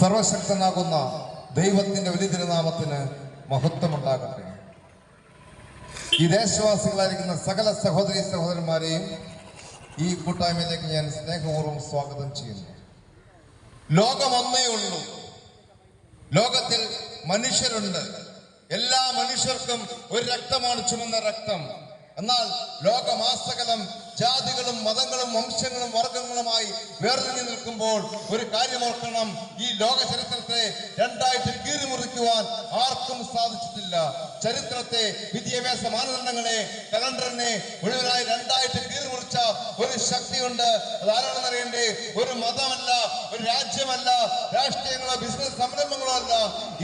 സർവശക്തനാകുന്ന ദൈവത്തിന്റെ വലിയ തിരുനാമത്തിന് മഹത്വമുണ്ടാകട്ടെ. ഈ ദേശവാസികളായിരിക്കുന്ന സകല സഹോദരി സഹോദരന്മാരെയും ഈ കൂട്ടായ്മയിലേക്ക് ഞാൻ സ്നേഹപൂർവ്വം സ്വാഗതം ചെയ്യുന്നു. ലോകം ഒന്നേ ഉള്ളൂ. ലോകത്തിൽ മനുഷ്യരുണ്ട്. എല്ലാ മനുഷ്യർക്കും ഒരു രക്തമാണ് ചുമന്ന രക്തം. എന്നാൽ ലോകമാസകലം ജാതികളും മതങ്ങളും വംശങ്ങളും വർഗങ്ങളുമായി വേർതിരിഞ്ഞു നിൽക്കുമ്പോൾ ഒരു കാര്യം ഓർക്കണം, ഈ ലോക ചരിത്രത്തെ രണ്ടായിട്ട് കീറിമുറിക്കുവാൻ ആർക്കും സാധിച്ചിട്ടില്ല. ചരിത്രത്തെ, വിദ്യാഭ്യാസ മാനദണ്ഡങ്ങളെ, കലണ്ടറിനെ മുഴുവനായി രണ്ടായിട്ട് കീറിമുറിച്ച ഒരു ശക്തിയുണ്ട്. അതാരാണെന്ന് അറിയണ്ടേ? ഒരു മതമല്ല, ഒരു രാജ്യമല്ല, രാഷ്ട്രീയങ്ങളോ ബിസിനസ് സംരംഭങ്ങളോ അല്ല.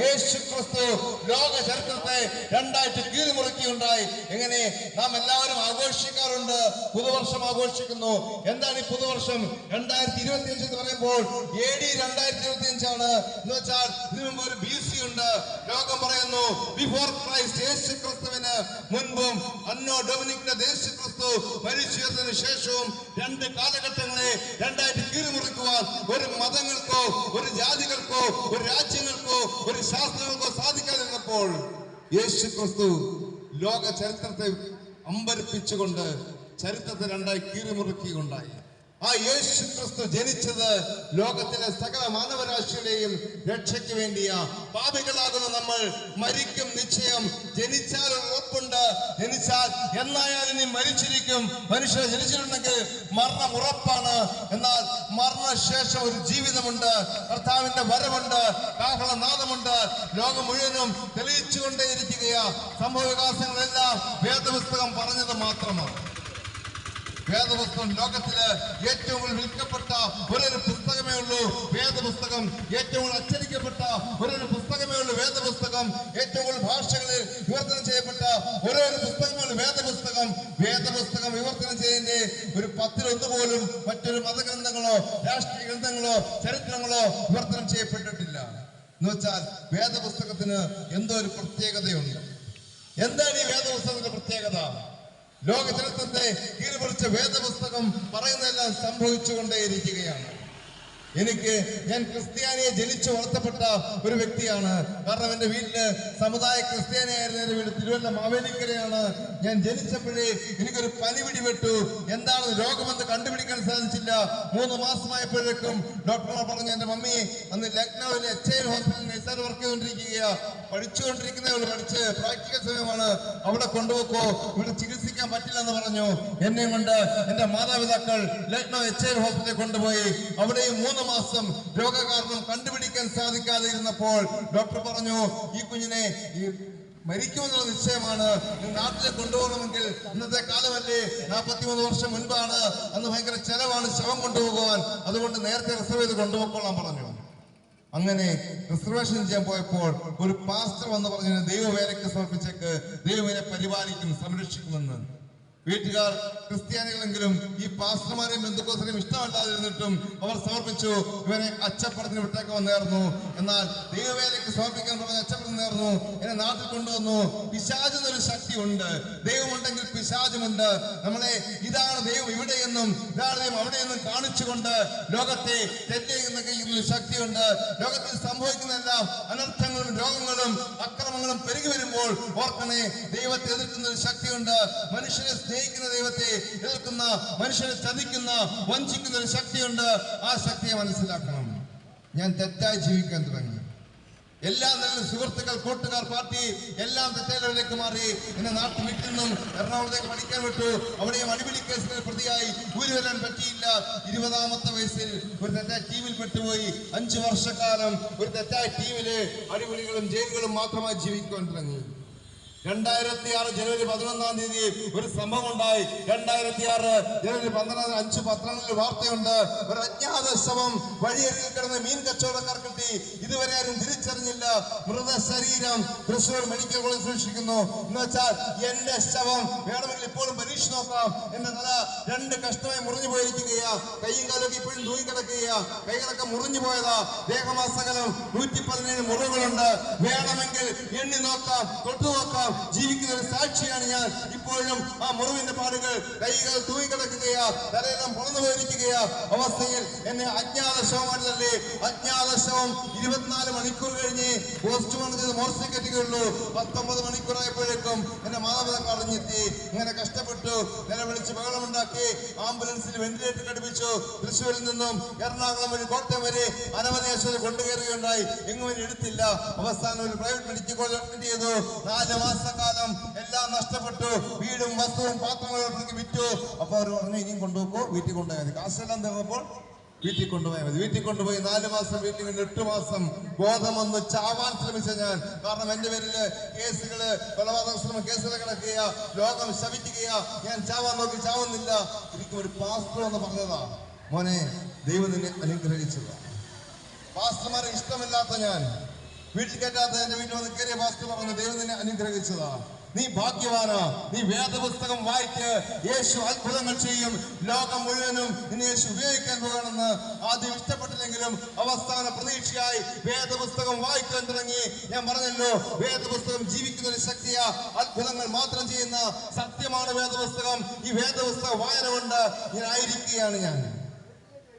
യേശു ക്രിസ്തു ലോക ചരിത്രത്തെ രണ്ടായിട്ട് കീറിമുറിക്കുകയുണ്ടായി. എങ്ങനെ? നാം എല്ലാവരും ആഘോഷിക്കാറുണ്ട്, പുതുവർഷം ആഘോഷിക്കുന്നു. എന്താണ് ഈ പുതുവർഷം? 2025 എന്ന് പറയുമ്പോൾ AD 2025 എന്ന് വെച്ചാൽ ഇതിനു മുമ്പ് ഒരു BC ഉണ്ട്. ലോകം പറയുന്നു ബിഫോർ ക്രൈസ്റ്റ്, യേശു ക്രിസ്തുവിന് മുൻപും അന്നോ ഡൊമിനിക്കിന്റെ യേശു ക്രിസ്തു മരിച്ചതിനു ശേഷവും രണ്ട് കാലഘട്ടങ്ങളെ രണ്ടായിട്ട് കീറിമുറിക്കുവാൻ ഒരു മതങ്ങൾക്കോ ഒരു ജാതികൾക്കോ ഒരു രാജ്യങ്ങൾക്കോ ഒരു ശാസ്ത്രങ്ങൾക്കോ സാധിക്കാതിരുന്നപ്പോൾ യേശു ക്രിസ്തു ലോക ചരിത്രത്തെ അമ്പരപ്പിച്ചുകൊണ്ട് ചരിത്രത്തെ രണ്ടായി കീറിമുറുക്കുകയുണ്ടായി. ആ യേശു ക്രിസ്തു ജനിച്ചത് ലോകത്തിലെ സകല മാനവരാശിയുടെയും രക്ഷയ്ക്ക് വേണ്ടിയാ. പാപികളാകുന്ന നമ്മൾ മരിക്കും നിശ്ചയം. ജനിച്ചാൽ ഉറപ്പുണ്ട്, ജനിച്ചാൽ എന്നായാലും നീ മരിച്ചിരിക്കും. മനുഷ്യർ ജനിച്ചിട്ടുണ്ടെങ്കിൽ മരണം ഉറപ്പാണ്. എന്നാൽ മരണശേഷം ഒരു ജീവിതമുണ്ട്, കർത്താവിന്റെ വരവുണ്ട്, കാഹളനാദമുണ്ട്. ലോകം മുഴുവനും തെളിയിച്ചുകൊണ്ടേയിരിക്കുകയാ. സംഭവ വികാസങ്ങളെല്ലാം വേദപുസ്തകം പറഞ്ഞത് മാത്രമാണ്. വേദപുസ്തകം ലോകത്തില് ഏറ്റവും കൂടുതൽ വിൽക്കപ്പെട്ട ഒരൊരു പുസ്തകമേ ഉള്ളൂ. വേദപുസ്തകം ഏറ്റവും കൂടുതൽ അച്ചടിക്കപ്പെട്ട ഒരൊരു പുസ്തകമേ ഉള്ളൂ. വേദപുസ്തകം ഏറ്റവും കൂടുതൽ ഭാഷകളിൽ വിവർത്തനം ചെയ്യപ്പെട്ട ഒരൊരു പുസ്തകമാണ് വേദപുസ്തകം. വേദപുസ്തകം വിവർത്തനം ചെയ്യുന്നതിന്റെ ഒരു 10-1 പോലും മറ്റൊരു മതഗ്രന്ഥങ്ങളോ രാഷ്ട്രീയ ഗ്രന്ഥങ്ങളോ ചരിത്രങ്ങളോ വിവർത്തനം ചെയ്യപ്പെട്ടിട്ടില്ല. എന്ന് വെച്ചാൽ വേദപുസ്തകത്തിന് എന്തോ ഒരു പ്രത്യേകതയുണ്ട്. എന്താണ് ഈ വേദപുസ്തകത്തിന്റെ പ്രത്യേകത? ലോക ചരിത്രത്തെ കീറിമുറിച്ച വേദപുസ്തകം പറയുന്നതെല്ലാം സംഭവിച്ചുകൊണ്ടേയിരിക്കുകയാണ്. ഞാൻ ക്രിസ്ത്യാനിയെ ജനിച്ചു വളർത്തപ്പെട്ട ഒരു വ്യക്തിയാണ്. കാരണം എന്റെ വീട്ടില് സമുദായ ക്രിസ്ത്യാനിയായിരുന്ന എന്റെ വീട് തിരുവല്ല മാവേലിക്കരയാണ്. ഞാൻ ജനിച്ചപ്പോഴേ എനിക്കൊരു പനി പിടിപെട്ടു. എന്താണ് രോഗമെന്ന് കണ്ടുപിടിക്കാൻ സാധിച്ചില്ല. 3 മാസമായപ്പോഴേക്കും ഡോക്ടർമാർ പറഞ്ഞു എന്റെ മമ്മി അന്ന് ലക്നൌവിലെ HIL ഹോസ്പിറ്റലിൽ നഴ്സായിട്ട് വർക്ക് ചെയ്തുകൊണ്ടിരിക്കുകയാ. പഠിച്ചുകൊണ്ടിരിക്കുന്നേ ഉള്ളൂ, പഠിച്ച് പ്രാക്ടിക്കൽ സമയമാണ്, അവിടെ കൊണ്ടുപോക്കോ, ഇവിടെ ചികിത്സിക്കാൻ പറ്റില്ലെന്ന് പറഞ്ഞു. എന്നെയും കൊണ്ട് എന്റെ മാതാപിതാക്കൾ ലക്നൌ HIL ഹോസ്പിറ്റലിൽ കൊണ്ടുപോയി. അവിടെയും 3 മാസം രോഗകാരണം കണ്ടുപിടിക്കാൻ സാധിക്കാതെ ഇരുന്നപ്പോൾ ഡോക്ടർ പറഞ്ഞു ഈ കുഞ്ഞിനെ മരിക്കുമെന്നുള്ള നിശ്ചയമാണ്, നാട്ടിലേക്ക് കൊണ്ടുപോകണമെങ്കിൽ ഇന്നത്തെ കാലമല്ലേ, 43 വർഷം മുൻപാണ്, അന്ന് ഭയങ്കര ചെലവാണ് ശവം കൊണ്ടുപോകുവാൻ, അതുകൊണ്ട് നേരത്തെ റിസർവ് ചെയ്ത് കൊണ്ടുപോയിക്കൊള്ളാൻ പറഞ്ഞു. അങ്ങനെ റിസർവേഷൻ ചെയ്യാൻ പോയപ്പോൾ ഒരു പാസ്റ്റർ വന്ന് പറഞ്ഞു ദൈവവേലയ്ക്ക് സമർപ്പിച്ചേക്ക്, ദൈവവിനെ പരിപാലിക്കും, സംരക്ഷിക്കുമെന്ന്. വീട്ടുകാർ ക്രിസ്ത്യാനികളെങ്കിലും ഈ പാസ്റ്റർമാരെയും ബന്ധുക്കോസിനെയും ഇഷ്ടമല്ലാതിരുന്നിട്ടും അവർ സമർപ്പിച്ചു. ഇവനെ അച്ചപ്പുറത്തിന് വിട്ടേക്ക് നേർന്നു. എന്നാൽ ദൈവവേലയ്ക്ക് സമർപ്പിക്കാൻ പറഞ്ഞ അച്ചപ്പുറത്ത് നേർന്നു. എന്നെ നാട്ടിൽ കൊണ്ടുവന്നു. പിശാചെന്നൊരു ശക്തി ഉണ്ട്. ദൈവമുണ്ടെങ്കിൽ പിശാചുമുണ്ട്. നമ്മളെ ഇതാണ് ദൈവം ഇവിടെയെന്നും ഇതാണ് ദൈവം അവിടെയെന്നും കാണിച്ചുകൊണ്ട് ലോകത്തെ തെറ്റെയ്യുന്ന ശക്തിയുണ്ട്. ലോകത്തിൽ സംഭവിക്കുന്നതെല്ലാം അനർത്ഥങ്ങളും രോഗങ്ങളും അക്രമങ്ങളും പെരുകി വരുമ്പോൾ ഓർക്കണേ, ദൈവത്തെ എതിർക്കുന്ന ഒരു ശക്തിയുണ്ട്. മനുഷ്യനെ സ്നേഹിക്കുന്ന ദൈവത്തെ എതിർക്കുന്ന, മനുഷ്യനെ ചതിക്കുന്ന, വഞ്ചിക്കുന്ന ഒരു ശക്തിയുണ്ട്. ആ ശക്തിയെ മനസ്സിലാക്കണം. ഞാൻ തെറ്റായി ജീവിക്കാൻ തുടങ്ങി. എല്ലാം നല്ല സുഹൃത്തുക്കൾ, കൂട്ടുകാർ, പാർട്ടി എല്ലാം തെറ്റേലയിലേക്ക് മാറി. എന്നെ വീട്ടിൽ നിന്നും എറണാകുളത്തേക്ക് പഠിക്കാൻ വിട്ടു. അവിടെയും അടിപിടി കേസിൽ പ്രതിയായി ഊരി വരാൻ പറ്റിയില്ല. 20ാമത്തെ വയസ്സിൽ ഒരു തെറ്റായ ടീമിൽ പെട്ടുപോയി. 5 വർഷക്കാലം ഒരു തെറ്റായ ടീമില് അടിപിടികളും ജയിലുകളും മാത്രമായി ജീവിക്കുവാൻ തുടങ്ങി. 2006 ജനുവരി 11-ാം തീയതി ഒരു സംഭവം ഉണ്ടായി. 2006 ജനുവരി 12 5 പത്രങ്ങളിൽ വാർത്തയുണ്ട്. ഒരു അജ്ഞാത ശവം വഴിയരികിൽ കിടന്ന് മീൻ കച്ചവടക്കാർ കിട്ടി. ഇതുവരെ ആരും തിരിച്ചറിഞ്ഞില്ല. മൃതശരീരം തൃശ്ശൂർ മെഡിക്കൽ കോളേജ് സൂക്ഷിക്കുന്നു. എന്ന് വെച്ചാൽ എന്റെ ശവം വേണമെങ്കിൽ ഇപ്പോഴും പരീക്ഷ നോക്കാം. എന്റെ തല 2 കഷ്ണമായി മുറിഞ്ഞു പോയിരിക്കുകയാ. കൈയും കാലൊക്കെ ഇപ്പോഴും തൂങ്ങി കിടക്കുകയാ. കൈകളൊക്കെ മുറിഞ്ഞു പോയതാ. ദേഹമാസകലം 117 മുറിവുകളുണ്ട്. വേണമെങ്കിൽ എണ്ണി നോക്കാം, തൊട്ടു നോക്കാം. ജീവിക്കുന്ന ഒരു സാക്ഷിയാണ് ഞാൻ. ഇപ്പോഴും ആ മുറിവിന്റെ പാടുകൾ, കൈകൾ തൂങ്ങിക്കിടക്കുകയാ, തലയെല്ലാം പൊളന്നു പോയിരിക്കുകയാ അവസ്ഥയിൽ എന്നെ അജ്ഞാത ശവമാണല്ലേ. അജ്ഞാത ശവം 24 മണിക്കൂർ കഴിഞ്ഞ് പോസ്റ്റ്മോർട്ടം ചെയ്ത് മോർച്ചറിയിൽ എത്തിക്കുകയുള്ളൂ. 19 മണിക്കൂറായപ്പോഴേക്കും എന്റെ മാതാപിതാക്കൾ അറിഞ്ഞെത്തി. ഇങ്ങനെ കഷ്ടപ്പെട്ടു, നിലവിളിച്ച് ബഹളമുണ്ടാക്കി, ആംബുലൻസിൽ വെന്റിലേറ്റർ ഘടിപ്പിച്ചു. തൃശ്ശൂരിൽ നിന്നും എറണാകുളം വഴി കോട്ടയം വരെ അനവധി ആശുപത്രി കൊണ്ടുകയറുകയുണ്ടായി. എങ്ങും എടുത്തില്ല. അവസാനം ഒരു പ്രൈവറ്റ് മെഡിക്കൽ കോളേജ് അഡ്മിറ്റ് ചെയ്തു. 4 മാസക്കാലം എല്ലാം നഷ്ടപ്പെട്ടു. വീടും വസ്തുവും പാത്രങ്ങളും വിറ്റു. അപ്പൊ അവർ പറഞ്ഞു, ഇനിയും കൊണ്ടുപോക്കോ, വീട്ടിൽ കൊണ്ടുപോയാൽ മതി. കാശെല്ലാം തീർന്നപ്പോൾ വീട്ടിൽ കൊണ്ടുപോയാൽ മതി. വീട്ടിൽ കൊണ്ടുപോയി 4 മാസം വീട്ടിൽ കൊണ്ട് 8 മാസം ബോധമൊന്ന് ചാവാൻ ശ്രമിച്ച ഞാൻ. കാരണം എന്റെ പേരില് കേസുകള്, കൊലപാതക ശ്രമം കേസുകൾ കിടക്കുക, ലോകം ശപിക്കുകയാ. ഞാൻ ചാവാൻ നോക്കി ചാവുന്നില്ല. എനിക്ക് ഒരു പാസ്റ്റർ എന്ന് പറഞ്ഞതാ, മോനെ ദൈവം നിന്നെ അനുഗ്രഹിച്ചതാ. പാസ്റ്റർമാരെ ഇഷ്ടമില്ലാത്ത ഞാൻ, വീട്ടിൽ കയറ്റാത്ത എന്റെ വീട്ടിൽ വന്ന് കയറിയ പാസ്റ്റർ പറഞ്ഞു, ദൈവം നിന്നെ അനുഗ്രഹിച്ചതാ, നീ ഭാഗ്യവാനാ, നീ വേദപുസ്തകം വായിക്ക്, യേശു അത്ഭുതങ്ങൾ ചെയ്യും, ലോകം മുഴുവനും നിന്നെ യേശു ഉപയോഗിക്കാൻ പോകണമെന്ന്. ആദ്യം ഇഷ്ടപ്പെട്ടില്ലെങ്കിലും അവസാന പ്രതീക്ഷയായി വേദപുസ്തകം വായിക്കാൻ തുടങ്ങി. ഞാൻ പറഞ്ഞല്ലോ, വേദപുസ്തകം ജീവിക്കുന്ന ഒരു ശക്തിയാ, അത്ഭുതങ്ങൾ മാത്രം ചെയ്യുന്ന സത്യമാണ് വേദപുസ്തകം. ഈ വേദപുസ്തക വായന കൊണ്ട് ഞാൻ ആയിരിക്കുകയാണ് ഞാൻ.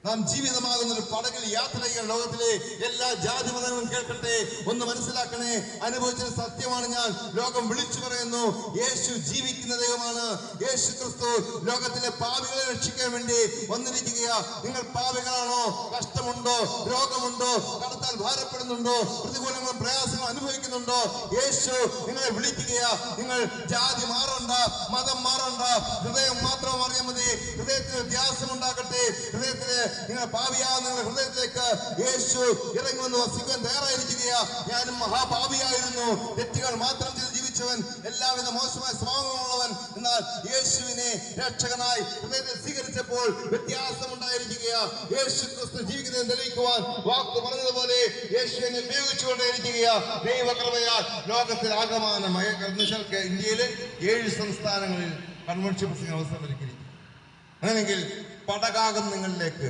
നാം ജീവിതമാകുന്ന ഒരു പടകിൽ യാത്ര ചെയ്യുന്ന ലോകത്തിലെ എല്ലാ ജാതി മതങ്ങളും കേൾക്കട്ടെ, ഒന്ന് മനസ്സിലാക്കണേ. അനുഭവിച്ചൊരു സത്യമാണ് ഞാൻ. ലോകം വിളിച്ചു പറയുന്നു, യേശു ജീവിക്കുന്ന ദൈവമാണ്. യേശു ക്രിസ്തു ലോകത്തിലെ പാപികളെ രക്ഷിക്കാൻ വേണ്ടി വന്നിരിക്കുകയാ. നിങ്ങൾ പാപികളാണോ? കഷ്ടമുണ്ടോ? രോഗമുണ്ടോ? കടത്താൽ ഭാരപ്പെടുന്നുണ്ടോ? പ്രതികൂലങ്ങളും പ്രയാസങ്ങളും അനുഭവിക്കുന്നുണ്ടോ? യേശു നിങ്ങളെ വിളിക്കുകയാ. നിങ്ങൾ ജാതി മാറണ്ട, മതം മാറണ്ട, ഹൃദയം മാത്രം അറിയാൻ മതി. ഹൃദയത്തിന് വ്യത്യാസം ഉണ്ടാകട്ടെ. ഹൃദയത്തില് നിങ്ങൾ പാപിയാകുന്ന നിങ്ങളുടെ ഹൃദയത്തിലേക്ക് യേശു ഇറങ്ങി വന്ന് വസിക്കാൻ തയ്യാറായിരിക്കുകയാ. ഞാനും മഹാപാപിയായിരുന്നു, തെറ്റുകൾ മാത്രം ചെയ്ത് ജീവിച്ചവൻ, എല്ലാവിധ മോശമായ സ്വഭാവങ്ങളുള്ളവൻ. എന്നാൽ യേശുവിനെ രക്ഷകനായി ഹൃദയത്തെ സ്വീകരിച്ചപ്പോൾ വ്യത്യാസമുണ്ടായിരിക്കുകയാ. യേശു ക്രിസ്തു ജീവിക്കുന്നതിന് തെളിയിക്കുവാൻ വാക്ക് പറഞ്ഞതുപോലെ യേശു എന്നെ ഉപയോഗിച്ചുകൊണ്ടേയിരിക്കുകയാ. ദൈവകൃപയാൽ ലോകത്തിൽ ആകമാനമായ ഇന്ത്യയിലെ 7 സംസ്ഥാനങ്ങളിൽ കൺവെൻഷൻ പ്രസംഗ അവസരം ഒരുക്കിയിരിക്കും. അങ്ങനെയെങ്കിൽ പടകാകും നിങ്ങളിലേക്ക്.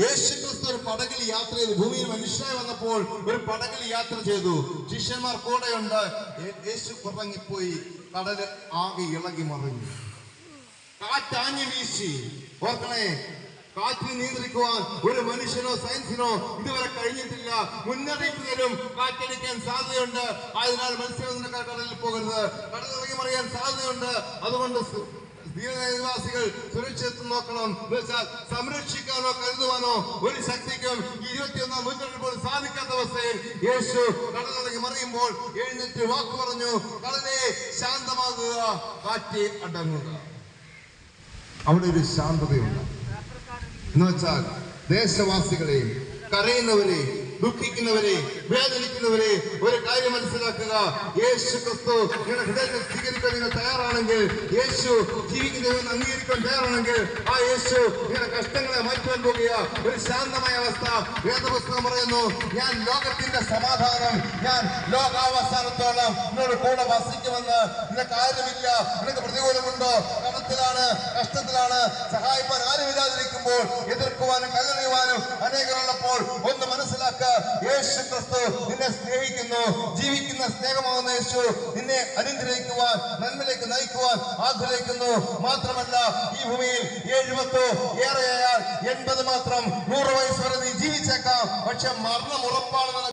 യേശു ക്രിസ്തു ഒരു പടകിൽ യാത്ര ചെയ്തു. ഭൂമിയിൽ മനുഷ്യനായി വന്നപ്പോൾ ഒരു പടകിൽ യാത്ര ചെയ്തു. ശിഷ്യന്മാർ കൂടെയുണ്ട്. യേശു കുറങ്ങിപ്പോയി. കടല് ആകെ ഇളകി മറിഞ്ഞു. കാറ്റാഞ്ഞു വീശി. ഓർക്കണേ, കാറ്റിനെ നിയന്ത്രിക്കുവാൻ ഒരു മനുഷ്യനോ സയൻസിനോ ഇതുവരെ കഴിഞ്ഞിട്ടില്ല. മുന്നറിയിപ്പ് തരും, കാറ്റടിക്കാൻ സാധ്യതയുണ്ട്, അതിനാൽ മത്സ്യബന്ധനക്കാർ കടലിൽ പോകരുത്, കടലിറങ്ങി മറിയാൻ സാധ്യതയുണ്ട്. അതുകൊണ്ട് നിവാസികൾ സുരക്ഷിതത്വം നോക്കണം. സംരക്ഷിക്കാനോ കരുതുവാനോ ഒരു ശക്തിക്കും 21-ാം നൂറ്റാണ്ടിൽ പോലും സാധിക്കാത്ത അവസ്ഥയിൽ യേശു കടലിറങ്ങി മറിയുമ്പോൾ എഴുന്നേറ്റ് വാക്ക് പറഞ്ഞു, കടലെ ശാന്തമാകുക, കാറ്റ് അടങ്ങുക. അവിടെ ഒരു ശാന്തതയുണ്ട്. എന്ന് വെച്ചാൽ ദേശവാസികളെ, കരയുന്നവരെ, ദുഃഖിക്കുന്നവരെ, വേദനിക്കുന്നവരെ ഒരു കാര്യം മനസ്സിലാക്കുക. യേശു ക്രിസ്തു നിങ്ങളുടെ ഹൃദയത്തിൽ സ്വീകരിക്കാൻ നിങ്ങൾ തയ്യാറാണെങ്കിൽ, യേശു ജീവിക്കുന്നതെന്ന് അംഗീകരിക്കാൻ തയ്യാറാണെങ്കിൽ, ആ യേശു നിങ്ങളുടെ കഷ്ടങ്ങളെ മാറ്റുവാൻ പോകുക. ഒരു ശാന്തമായ അവസ്ഥ. വേദപുസ്തകം പറയുന്നു, ഞാൻ ലോകത്തിന്റെ സമാധാനം, ഞാൻ ലോകാവസാനത്തോളം നിന്നോട് കൂടെ വസിക്കുമെന്ന്. നിനക്ക് ആരുമില്ല, നിനക്ക് പ്രതികൂലമുണ്ടോ, കടത്തിലാണ്, കഷ്ടത്തിലാണ്, സഹായിപ്പാൻ ആരുമില്ലാതിരിക്കുമ്പോൾ, എതിർക്കുവാനും കല്ലെറിയുവാനും അനേകരുള്ളപ്പോൾ ഒന്ന് മനസ്സിലാക്കുക, യേശു ക്രിസ്തു നിന്നെ സ്നേഹിക്കുന്നു. ജീവിക്കുന്ന സ്നേഹമാകുന്ന യേശു നിന്നെ അനുഗ്രഹിക്കുവാൻ, നന്മയിലേക്ക് നയിക്കുവാൻ ആഗ്രഹിക്കുന്നു. മാത്രമല്ല, ഈ ഭൂമിയിൽ 70 ഏറെയായാൽ 80 മാത്രം, 100 വയസ്സ് വരെ നീ ജീവിച്ചേക്കാം, പക്ഷെ മരണം ഉറപ്പാണെന്ന്